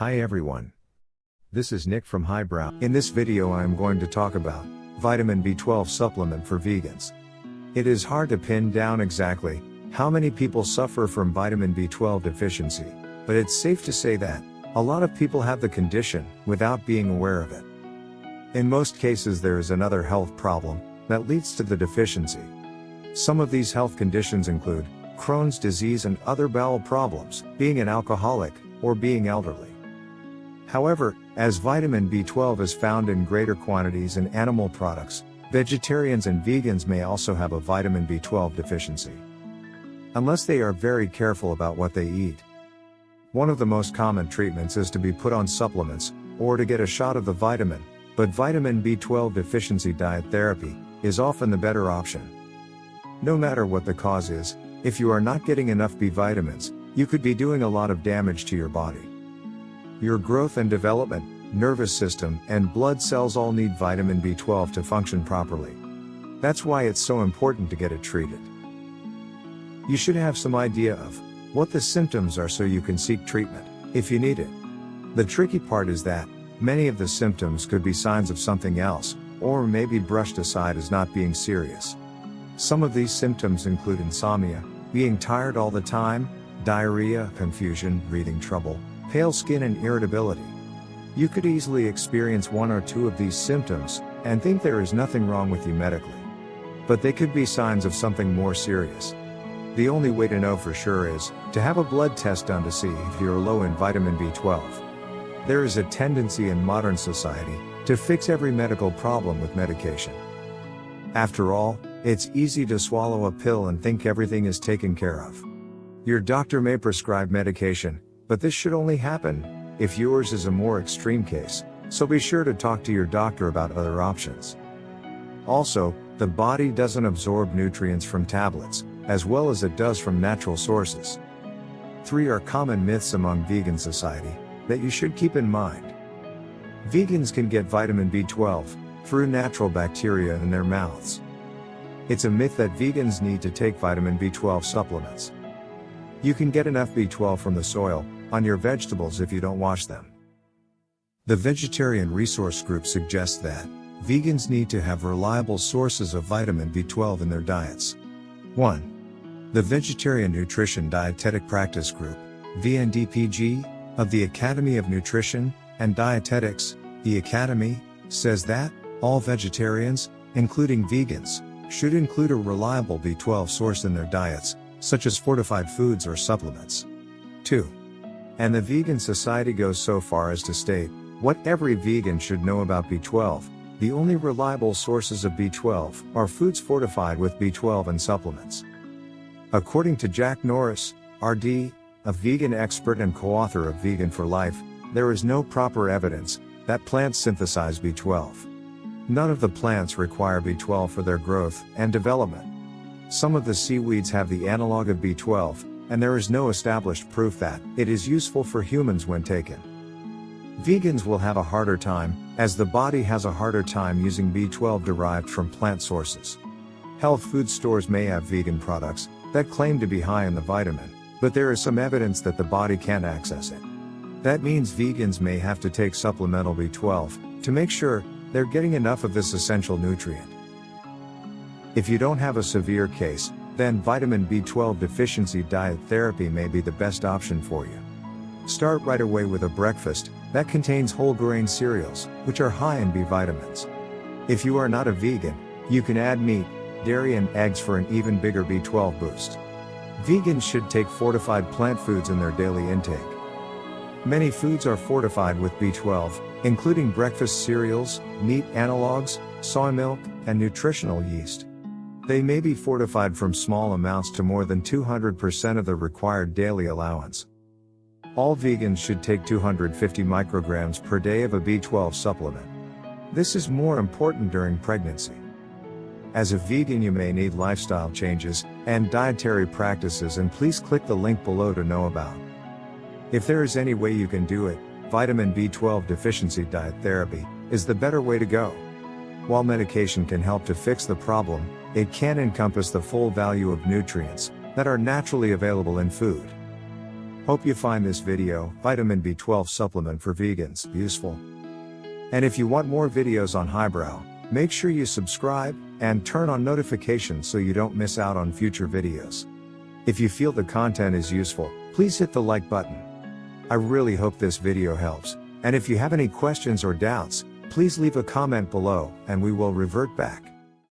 Hi everyone. This is Nick from Highbrow. In this video I am going to talk about vitamin B12 supplement for vegans. It is hard to pin down exactly how many people suffer from vitamin B12 deficiency, but it's safe to say that a lot of people have the condition without being aware of it. In most cases there is another health problem that leads to the deficiency. Some of these health conditions include Crohn's disease and other bowel problems, being an alcoholic, or being elderly. However, as vitamin B12 is found in greater quantities in animal products, vegetarians and vegans may also have a vitamin B12 deficiency, unless they are very careful about what they eat. One of the most common treatments is to be put on supplements, or to get a shot of the vitamin, but vitamin B12 deficiency diet therapy is often the better option. No matter what the cause is, if you are not getting enough B vitamins, you could be doing a lot of damage to your body. Your growth and development, nervous system, and blood cells all need vitamin B12 to function properly. That's why it's so important to get it treated. You should have some idea of what the symptoms are so you can seek treatment, if you need it. The tricky part is that many of the symptoms could be signs of something else, or may be brushed aside as not being serious. Some of these symptoms include insomnia, being tired all the time, diarrhea, confusion, breathing trouble, pale skin and irritability. You could easily experience one or two of these symptoms, and think there is nothing wrong with you medically. But they could be signs of something more serious. The only way to know for sure is to have a blood test done to see if you're low in vitamin B12. There is a tendency in modern society to fix every medical problem with medication. After all, it's easy to swallow a pill and think everything is taken care of. Your doctor may prescribe medication, but this should only happen if yours is a more extreme case, so be sure to talk to your doctor about other options. Also, the body doesn't absorb nutrients from tablets, as well as it does from natural sources. 3 are common myths among vegan society that you should keep in mind. Vegans can get vitamin B12 through natural bacteria in their mouths. It's a myth that vegans need to take vitamin B12 supplements. You can get enough B12 from the soil, on your vegetables if you don't wash them. The Vegetarian Resource Group suggests that vegans need to have reliable sources of vitamin B12 in their diets. 1. The Vegetarian Nutrition Dietetic Practice Group, VNDPG, of the Academy of Nutrition and Dietetics, the Academy, says that all vegetarians, including vegans, should include a reliable B12 source in their diets, such as fortified foods or supplements. 2. And the Vegan Society goes so far as to state what every vegan should know about B12. The only reliable sources of B12 are foods fortified with B12 and supplements. According to Jack Norris, RD, a vegan expert and co-author of Vegan for Life, there is no proper evidence that plants synthesize B12. None of the plants require B12 for their growth and development. Some of the seaweeds have the analog of B12, and there is no established proof that it is useful for humans when taken. Vegans will have a harder time, as the body has a harder time using B12 derived from plant sources. Health food stores may have vegan products that claim to be high in the vitamin, but there is some evidence that the body can't access it. That means vegans may have to take supplemental B12 to make sure they're getting enough of this essential nutrient. If you don't have a severe case, then vitamin B12 deficiency diet therapy may be the best option for you. Start right away with a breakfast that contains whole grain cereals, which are high in B vitamins. If you are not a vegan, you can add meat, dairy and eggs for an even bigger B12 boost. Vegans should take fortified plant foods in their daily intake. Many foods are fortified with B12, including breakfast cereals, meat analogs, soy milk, and nutritional yeast. They may be fortified from small amounts to more than 200% of the required daily allowance. All vegans should take 250 micrograms per day of a B12 supplement. This is more important during pregnancy. As a vegan, you may need lifestyle changes and dietary practices, and please click the link below to know about. If there is any way you can do it, vitamin B12 deficiency diet therapy is the better way to go. While medication can help to fix the problem, it can encompass the full value of nutrients that are naturally available in food. Hope you find this video, Vitamin B12 Supplement for Vegans, useful. And if you want more videos on highbrow, make sure you subscribe and turn on notifications so you don't miss out on future videos. If you feel the content is useful, please hit the like button. I really hope this video helps, and if you have any questions or doubts, please leave a comment below, and we will revert back.